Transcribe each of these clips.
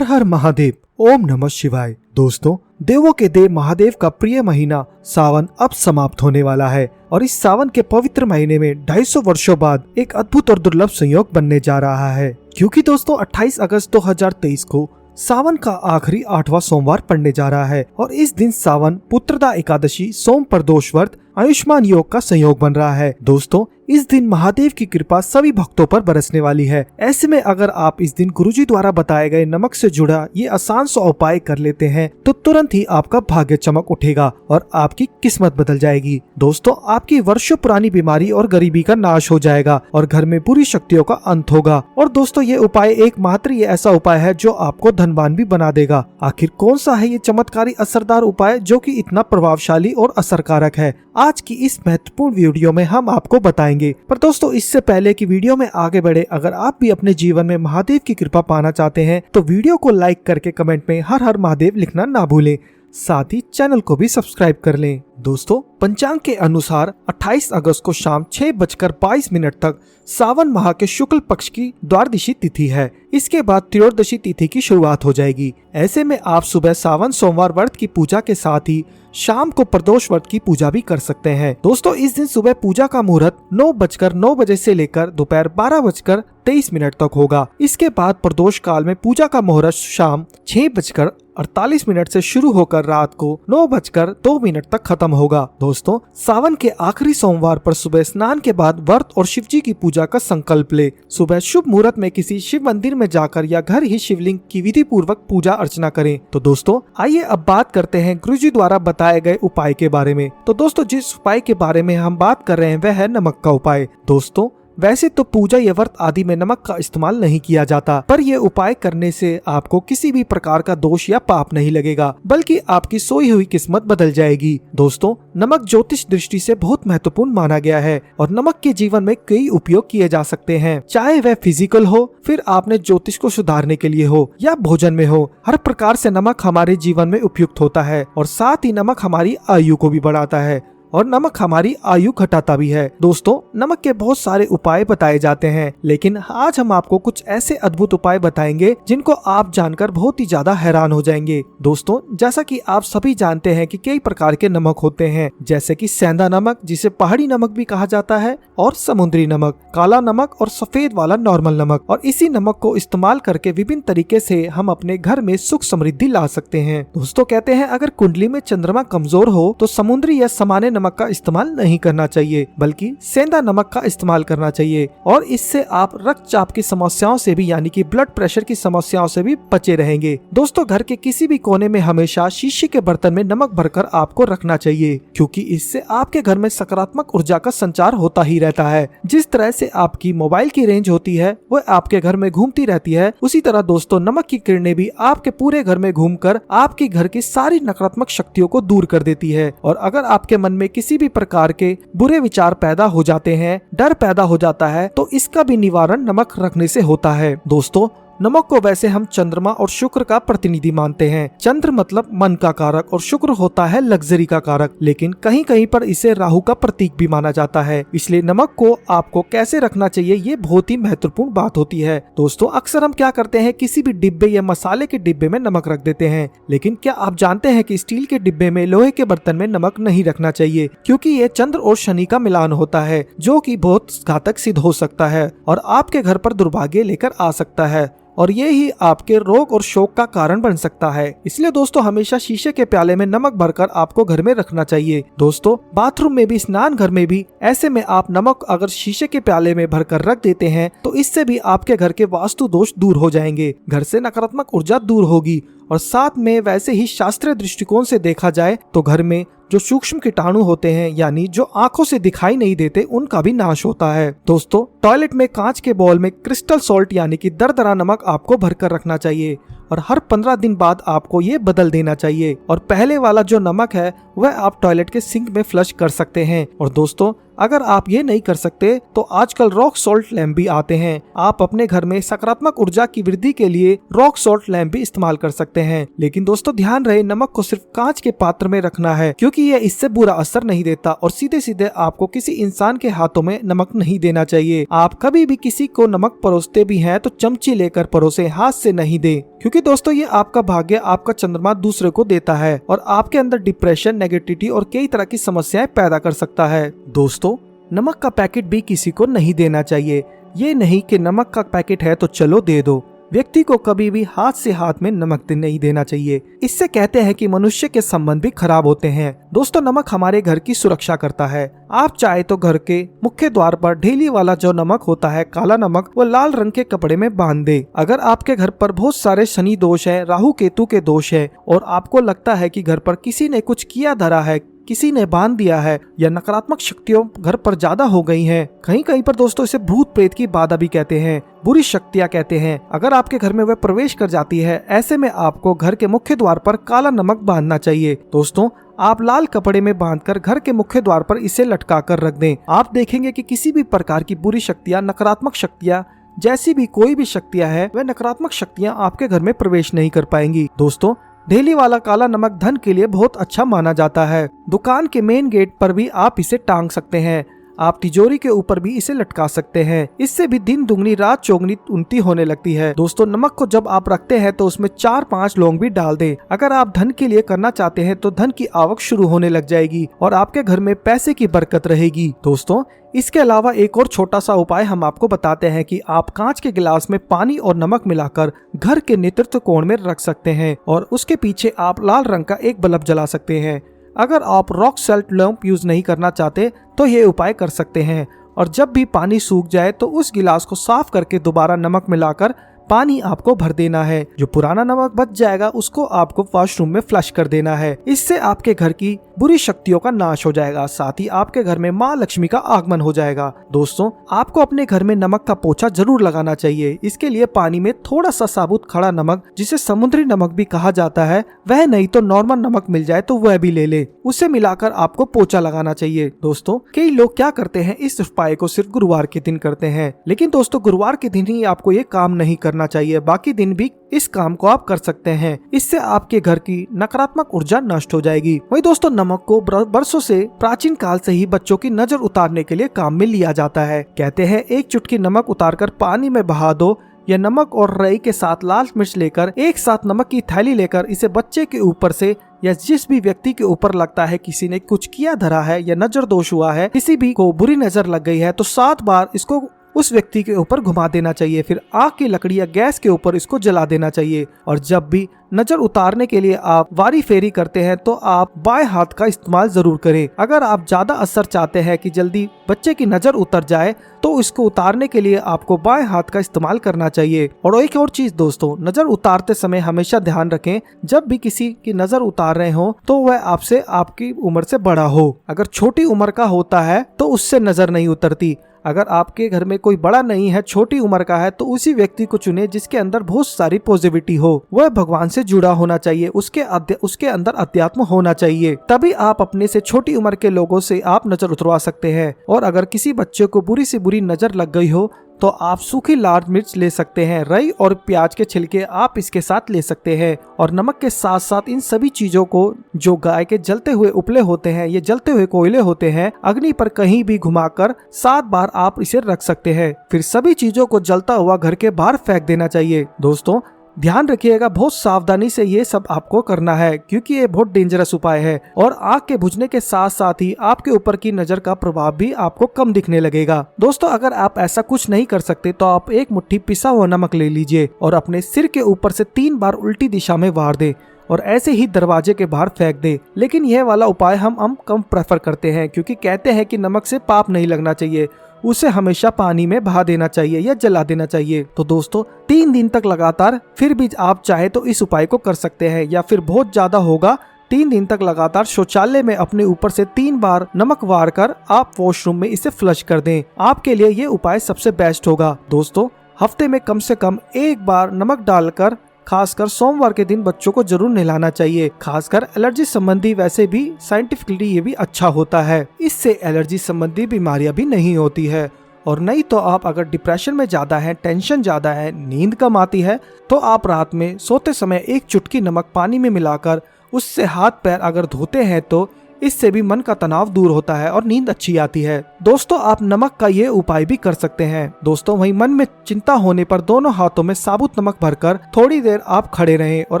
हर हर महादेव, ओम नमः शिवाय। दोस्तों, देवों के देव महादेव का प्रिय महीना सावन अब समाप्त होने वाला है और इस सावन के पवित्र महीने में 250 वर्षों बाद एक अद्भुत और दुर्लभ संयोग बनने जा रहा है। क्योंकि दोस्तों 28 अगस्त 2023 को सावन का आखिरी 8वां सोमवार पड़ने जा रहा है और इस दिन सावन पुत्रदा एकादशी, सोम प्रदोष व्रत, आयुष्मान योग का संयोग बन रहा है। दोस्तों, इस दिन महादेव की कृपा सभी भक्तों पर बरसने वाली है। ऐसे में अगर आप इस दिन गुरुजी द्वारा बताए गए नमक से जुड़ा ये आसान सा उपाय कर लेते हैं तो तुरंत ही आपका भाग्य चमक उठेगा और आपकी किस्मत बदल जाएगी। दोस्तों, आपकी वर्षों पुरानी बीमारी और गरीबी का नाश हो जाएगा और घर में बुरी शक्तियों का अंत होगा। और दोस्तों, ये उपाय एकमात्र ये ऐसा उपाय है जो आपको धनवान भी बना देगा। आखिर कौन सा है ये चमत्कारी असरदार उपाय जो कि इतना प्रभावशाली और असरकारक है, आज की इस महत्वपूर्ण वीडियो में हम आपको बताएंगे। पर दोस्तों, इससे पहले कि वीडियो में आगे बढ़े, अगर आप भी अपने जीवन में महादेव की कृपा पाना चाहते हैं तो वीडियो को लाइक करके कमेंट में हर हर महादेव लिखना ना भूलें। साथ ही चैनल को भी सब्सक्राइब कर लें। दोस्तों, पंचांग के अनुसार 28 अगस्त को शाम 6:22 तक सावन माह के शुक्ल पक्ष की द्वादशी तिथि है। इसके बाद त्रयोदशी तिथि की शुरुआत हो जाएगी। ऐसे में आप सुबह सावन सोमवार व्रत की पूजा के साथ ही शाम को प्रदोष व्रत की पूजा भी कर सकते हैं। दोस्तों, इस दिन सुबह पूजा का मुहूर्त 9:09 बजे से लेकर दोपहर 12:23 तक होगा। इसके बाद प्रदोष काल में पूजा का मुहूर्त शाम 6:48 से शुरू होकर रात को 9:02 तक खत्म होगा। दोस्तों, सावन के आखिरी सोमवार पर सुबह स्नान के बाद व्रत और शिवजी की पूजा का संकल्प ले। सुबह शुभ मुहूर्त में किसी शिव मंदिर में जाकर या घर ही शिवलिंग की विधि पूर्वक पूजा अर्चना करें। तो दोस्तों, आइए अब बात करते हैं गुरुजी द्वारा बताए गए उपाय के बारे में। तो दोस्तों, जिस उपाय के बारे में हम बात कर रहे हैं वह है नमक का उपाय। दोस्तों, वैसे तो पूजा या व्रत आदि में नमक का इस्तेमाल नहीं किया जाता, पर यह उपाय करने से आपको किसी भी प्रकार का दोष या पाप नहीं लगेगा, बल्कि आपकी सोई हुई किस्मत बदल जाएगी। दोस्तों, नमक ज्योतिष दृष्टि से बहुत महत्वपूर्ण माना गया है और नमक के जीवन में कई उपयोग किए जा सकते हैं, चाहे वह फिजिकल हो, फिर आपने ज्योतिष को सुधारने के लिए हो या भोजन में हो। हर प्रकार से नमक हमारे जीवन में उपयुक्त होता है और साथ ही नमक हमारी आयु को भी बढ़ाता है और नमक हमारी आयु घटाता भी है। दोस्तों, नमक के बहुत सारे उपाय बताए जाते हैं, लेकिन आज हम आपको कुछ ऐसे अद्भुत उपाय बताएंगे जिनको आप जानकर बहुत ही ज्यादा हैरान हो जाएंगे। दोस्तों, जैसा कि आप सभी जानते हैं कि कई प्रकार के नमक होते हैं, जैसे कि सेंधा नमक, जिसे पहाड़ी नमक भी कहा जाता है, और समुद्री नमक, काला नमक और सफेद वाला नॉर्मल नमक। और इसी नमक को इस्तेमाल करके विभिन्न तरीके से हम अपने घर में सुख समृद्धि ला सकते हैं। दोस्तों, कहते हैं अगर कुंडली में चंद्रमा कमजोर हो तो समुद्री या सामान्य नमक का इस्तेमाल नहीं करना चाहिए, बल्कि सेंधा नमक का इस्तेमाल करना चाहिए। और इससे आप रक्तचाप की समस्याओं से भी, यानी कि ब्लड प्रेशर की समस्याओं से भी बचे रहेंगे। दोस्तों, घर के किसी भी कोने में हमेशा शीशे के बर्तन में नमक भरकर आपको रखना चाहिए, क्योंकि इससे आपके घर में सकारात्मक ऊर्जा का संचार होता ही रहता है। जिस तरह से आपकी मोबाइल की रेंज होती है वह आपके घर में घूमती रहती है, उसी तरह दोस्तों नमक की किरणें भी आपके पूरे घर में घूमकर आपके घर की सारी नकारात्मक शक्तियों को दूर कर देती है। और अगर आपके मन में किसी भी प्रकार के बुरे विचार पैदा हो जाते हैं, डर पैदा हो जाता है, तो इसका भी निवारण नमक रखने से होता है। दोस्तों, नमक को वैसे हम चंद्रमा और शुक्र का प्रतिनिधि मानते हैं। चंद्र मतलब मन का कारक और शुक्र होता है लग्जरी का कारक, लेकिन कहीं कहीं पर इसे राहु का प्रतीक भी माना जाता है। इसलिए नमक को आपको कैसे रखना चाहिए ये बहुत ही महत्वपूर्ण बात होती है। दोस्तों, अक्सर हम क्या करते हैं, किसी भी डिब्बे या मसाले के डिब्बे में नमक रख देते हैं, लेकिन क्या आप जानते हैं कि स्टील के डिब्बे में, लोहे के बर्तन में नमक नहीं रखना चाहिए, क्योंकि ये चंद्र और शनि का मिलान होता है, जो कि बहुत घातक सिद्ध हो सकता है और आपके घर पर दुर्भाग्य लेकर आ सकता है और ये ही आपके रोग और शोक का कारण बन सकता है। इसलिए दोस्तों, हमेशा शीशे के प्याले में नमक भरकर आपको घर में रखना चाहिए। दोस्तों, बाथरूम में भी, स्नान घर में भी, ऐसे में आप नमक अगर शीशे के प्याले में भरकर रख देते हैं तो इससे भी आपके घर के वास्तु दोष दूर हो जाएंगे, घर से नकारात्मक ऊर्जा दूर होगी और साथ में वैसे ही शास्त्रीय दृष्टिकोण से देखा जाए तो घर में जो सूक्ष्म कीटाणु होते हैं, यानी जो आंखों से दिखाई नहीं देते, उनका भी नाश होता है। दोस्तों, टॉयलेट में कांच के बॉल में क्रिस्टल सॉल्ट यानी कि दरदरा नमक आपको भरकर रखना चाहिए और हर 15 दिन बाद आपको ये बदल देना चाहिए और पहले वाला जो नमक है वह आप टॉयलेट के सिंक में फ्लश कर सकते हैं। और दोस्तों, अगर आप ये नहीं कर सकते तो आजकल रॉक सॉल्ट लैंप भी आते हैं। आप अपने घर में सकारात्मक ऊर्जा की वृद्धि के लिए रॉक सॉल्ट लैंप भी इस्तेमाल कर सकते हैं। लेकिन दोस्तों, ध्यान रहे, नमक को सिर्फ कांच के पात्र में रखना है, क्योंकि ये इससे बुरा असर नहीं देता और सीधे सीधे आपको किसी इंसान के हाथों में नमक नहीं देना चाहिए। आप कभी भी किसी को नमक परोसते भी हैं तो चमची लेकर परोसे, हाथ से नहीं दे, क्योंकि क्योंकि दोस्तों ये आपका भाग्य, आपका चंद्रमा दूसरे को देता है और आपके अंदर डिप्रेशन, नेगेटिविटी और कई तरह की समस्याएं पैदा कर सकता है। दोस्तों, नमक का पैकेट भी किसी को नहीं देना चाहिए। ये नहीं कि नमक का पैकेट है तो चलो दे दो। व्यक्ति को कभी भी हाथ से हाथ में नमक नहीं देना चाहिए। इससे कहते हैं कि मनुष्य के संबंध भी खराब होते हैं। दोस्तों, नमक हमारे घर की सुरक्षा करता है। आप चाहे तो घर के मुख्य द्वार पर ढेली वाला जो नमक होता है, काला नमक, वो लाल रंग के कपड़े में बांध दे। अगर आपके घर पर बहुत सारे शनि दोष है, राहु केतु के दोष है और आपको लगता है कि घर पर किसी ने कुछ किया धरा है, किसी ने बांध दिया है या नकारात्मक शक्तियों घर पर ज्यादा हो गई हैं, कहीं कहीं पर दोस्तों इसे भूत प्रेत की बाधा भी कहते हैं, बुरी शक्तियां कहते हैं। अगर आपके घर में वह प्रवेश कर जाती है, ऐसे में आपको घर के मुख्य द्वार पर काला नमक बांधना चाहिए। दोस्तों, आप लाल कपड़े में बांधकर घर के मुख्य द्वार पर इसे लटका कर रख दें। आप देखेंगे कि किसी भी प्रकार की बुरी शक्तियां, नकारात्मक शक्तियां, जैसी भी कोई भी शक्तियां है, वह नकारात्मक शक्तियां आपके घर में प्रवेश नहीं कर पाएंगी। दोस्तों, ढेली वाला काला नमक धन के लिए बहुत अच्छा माना जाता है। दुकान के मेन गेट पर भी आप इसे टांग सकते हैं। आप तिजोरी के ऊपर भी इसे लटका सकते हैं। इससे भी दिन दुगनी रात चौगनी उन्नति होने लगती है। दोस्तों, नमक को जब आप रखते हैं तो उसमें 4-5 लौंग भी डाल दें। अगर आप धन के लिए करना चाहते हैं तो धन की आवक शुरू होने लग जाएगी और आपके घर में पैसे की बरकत रहेगी। दोस्तों, इसके अलावा एक और छोटा सा उपाय हम आपको बताते हैं कि आप कांच के गिलास में पानी और नमक मिलाकर घर के नेतृत्व कोण में रख सकते हैं और उसके पीछे आप लाल रंग का एक बल्ब जला सकते हैं। अगर आप रॉक सॉल्ट लैंप यूज नहीं करना चाहते तो ये उपाय कर सकते हैं और जब भी पानी सूख जाए तो उस गिलास को साफ करके दोबारा नमक मिलाकर पानी आपको भर देना है। जो पुराना नमक बच जाएगा उसको आपको वॉशरूम में फ्लश कर देना है। इससे आपके घर की बुरी शक्तियों का नाश हो जाएगा, साथ ही आपके घर में माँ लक्ष्मी का आगमन हो जाएगा। दोस्तों, आपको अपने घर में नमक का पोछा जरूर लगाना चाहिए। इसके लिए पानी में थोड़ा सा साबुत खड़ा नमक, जिसे समुद्री नमक भी कहा जाता है, वह नहीं तो नॉर्मल नमक मिल जाए तो वह भी ले ले, उसे मिलाकर आपको पोछा लगाना चाहिए। दोस्तों, कई लोग क्या करते हैं, इस उपाय को सिर्फ गुरुवार के दिन करते हैं, लेकिन दोस्तों गुरुवार के दिन ही आपको ये काम नहीं करना चाहिए, बाकी दिन भी इस काम को आप कर सकते हैं। इससे आपके घर की नकारात्मक ऊर्जा नष्ट हो जाएगी। वही दोस्तों, नमक को बरसों से प्राचीन काल से ही बच्चों की नजर उतारने के लिए काम में लिया जाता है। कहते हैं एक चुटकी नमक उतारकर पानी में बहा दो या नमक और रई के साथ लाल मिर्च लेकर एक साथ नमक की थैली लेकर इसे बच्चे के ऊपर से या जिस भी व्यक्ति के ऊपर लगता है किसी ने कुछ किया धरा है या नजर दोष हुआ है, किसी भी को बुरी नजर लग गई है, तो 7 बार इसको उस व्यक्ति के ऊपर घुमा देना चाहिए। फिर आग की लकड़ी या गैस के ऊपर इसको जला देना चाहिए। और जब भी नजर उतारने के लिए आप वारी फेरी करते हैं तो आप बाएं हाथ का इस्तेमाल जरूर करें। अगर आप ज्यादा असर चाहते हैं कि जल्दी बच्चे की नजर उतर जाए तो इसको उतारने के लिए आपको बाएं हाथ का इस्तेमाल करना चाहिए। और एक और चीज दोस्तों, नजर उतारते समय हमेशा ध्यान रखें, जब भी किसी की नजर उतार रहे हो तो वह आपसे आपकी उम्र से बड़ा हो। अगर छोटी उम्र का होता है तो उससे नजर नहीं उतरती। अगर आपके घर में कोई बड़ा नहीं है, छोटी उम्र का है, तो उसी व्यक्ति को चुने जिसके अंदर बहुत सारी पॉजिटिविटी हो। वह भगवान से जुड़ा होना चाहिए, उसके अंदर अध्यात्म होना चाहिए, तभी आप अपने से छोटी उम्र के लोगों से आप नजर उतरवा सकते हैं। और अगर किसी बच्चे को बुरी से बुरी नजर लग गई हो तो आप सूखी लाल मिर्च ले सकते हैं, रई और प्याज के छिलके आप इसके साथ ले सकते हैं और नमक के साथ साथ इन सभी चीजों को, जो गाय के जलते हुए उपले होते हैं, ये जलते हुए कोयले होते हैं, अग्नि पर कहीं भी घुमाकर 7 बार आप इसे रख सकते हैं। फिर सभी चीजों को जलता हुआ घर के बाहर फेंक देना चाहिए। दोस्तों, ध्यान रखिएगा, बहुत सावधानी से ये सब आपको करना है क्योंकि ये बहुत डेंजरस उपाय है और आग के बुझने के साथ साथ ही आपके ऊपर की नजर का प्रभाव भी आपको कम दिखने लगेगा। दोस्तों, अगर आप ऐसा कुछ नहीं कर सकते तो आप एक मुट्ठी पिसा हुआ नमक ले लीजिए और अपने सिर के ऊपर से 3 बार उल्टी दिशा में वार दे और ऐसे ही दरवाजे के बाहर फेंक दे। लेकिन यह वाला उपाय हम कम प्रेफर करते हैं क्योंकि कहते हैं कि नमक से पाप नहीं लगना चाहिए, उसे हमेशा पानी में बहा देना चाहिए या जला देना चाहिए। तो दोस्तों, 3 दिन तक लगातार, फिर भी आप चाहे तो इस उपाय को कर सकते हैं, या फिर बहुत ज्यादा होगा 3 दिन तक लगातार शौचालय में अपने ऊपर से 3 बार नमक वार कर आप वॉशरूम में इसे फ्लश कर दें। आपके लिए ये उपाय सबसे बेस्ट होगा। दोस्तों, हफ्ते में कम से कम 1 बार नमक डालकर खासकर सोमवार के दिन बच्चों को जरूर नहलाना चाहिए। खासकर एलर्जी संबंधी, वैसे भी साइंटिफिकली ये भी अच्छा होता है, इससे एलर्जी संबंधी बीमारियां भी नहीं होती है। और नहीं तो आप अगर डिप्रेशन में ज्यादा है, टेंशन ज्यादा है, नींद कम आती है, तो आप रात में सोते समय 1 चुटकी नमक पानी में मिलाकर उससे हाथ पैर अगर धोते हैं तो इससे भी मन का तनाव दूर होता है और नींद अच्छी आती है। दोस्तों आप नमक का ये उपाय भी कर सकते हैं। दोस्तों वहीं मन में चिंता होने पर दोनों हाथों में साबुत नमक भरकर थोड़ी देर आप खड़े रहें और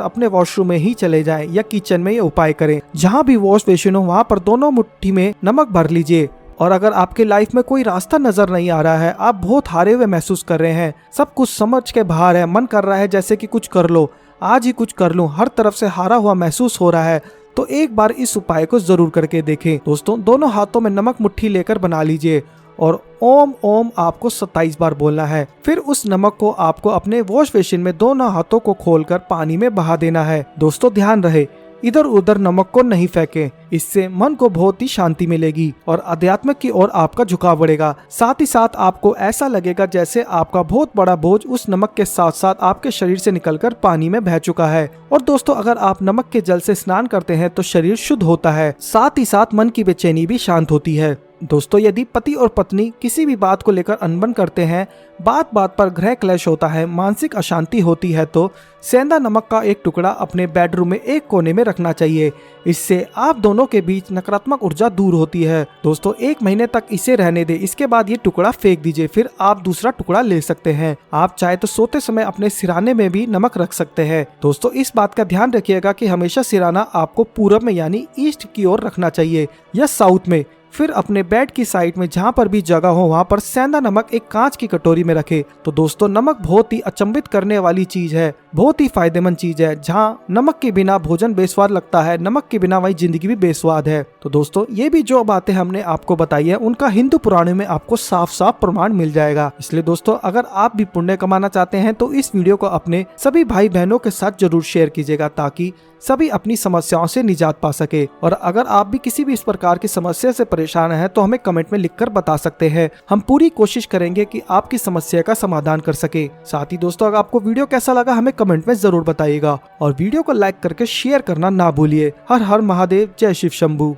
अपने वॉशरूम में ही चले जाएं या किचन में ये उपाय करें। जहाँ भी वॉश बेसिन हो वहाँ पर दोनों मुट्ठी में नमक भर लीजिए। और अगर आपके लाइफ में कोई रास्ता नजर नहीं आ रहा है, आप बहुत हारे हुए महसूस कर रहे हैं, सब कुछ समझ के बाहर है, मन कर रहा है जैसे कि कुछ कर लो, आज ही कुछ कर लूं, हर तरफ से हारा हुआ महसूस हो रहा है, तो एक बार इस उपाय को जरूर करके देखें। दोस्तों दोनों हाथों में नमक मुट्ठी लेकर बना लीजिए और ओम ओम आपको 27 बार बोलना है। फिर उस नमक को आपको अपने वॉश बेसिन में दोनों हाथों को खोलकर पानी में बहा देना है। दोस्तों ध्यान रहे इधर उधर नमक को नहीं फेंकें, इससे मन को बहुत ही शांति मिलेगी और अध्यात्म की ओर आपका झुकाव बढ़ेगा। साथ ही साथ आपको ऐसा लगेगा जैसे आपका बहुत बड़ा बोझ उस नमक के साथ साथ आपके शरीर से निकलकर पानी में बह चुका है। और दोस्तों अगर आप नमक के जल से स्नान करते हैं तो शरीर शुद्ध होता है, साथ ही साथ मन की बेचैनी भी शांत होती है। दोस्तों यदि पति और पत्नी किसी भी बात को लेकर अनबन करते हैं, बात बात पर गृह क्लेश होता है, मानसिक अशांति होती है, तो सेंधा नमक का एक टुकड़ा अपने बेडरूम में एक कोने में रखना चाहिए। इससे आप दोनों के बीच नकारात्मक ऊर्जा दूर होती है। दोस्तों 1 महीने तक इसे रहने दे, इसके बाद ये टुकड़ा फेंक दीजिए, फिर आप दूसरा टुकड़ा ले सकते हैं। आप चाहे तो सोते समय अपने सिराने में भी नमक रख सकते हैं। दोस्तों इस बात का ध्यान रखिएगा कि हमेशा सिराना आपको पूरब में यानी ईस्ट की ओर रखना चाहिए या साउथ में। फिर अपने बेड की साइड में जहाँ पर भी जगह हो वहाँ पर सेंधा नमक एक कांच की कटोरी में रखे। तो दोस्तों नमक बहुत ही अचंभित करने वाली चीज है, बहुत ही फायदेमंद चीज है। जहाँ नमक के बिना भोजन बेस्वाद लगता है, नमक के बिना वही जिंदगी भी बेस्वाद है। तो दोस्तों ये भी जो बातें हमने आपको बताई है उनका हिंदू पुराणों में आपको साफ साफ प्रमाण मिल जाएगा। इसलिए दोस्तों अगर आप भी पुण्य कमाना चाहते हैं तो इस वीडियो को अपने सभी भाई बहनों के साथ जरूर शेयर कीजिएगा ताकि सभी अपनी समस्याओं से निजात पा सके। और अगर आप भी किसी भी इस प्रकार की समस्या से परेशान हैं तो हमें कमेंट में लिखकर बता सकते हैं। हम पूरी कोशिश करेंगे कि आपकी समस्या का समाधान कर सके। साथ ही दोस्तों अगर आपको वीडियो कैसा लगा हमें कमेंट में जरूर बताइएगा और वीडियो को लाइक करके शेयर करना ना भूलिए। हर हर महादेव, जय शिव शंभू।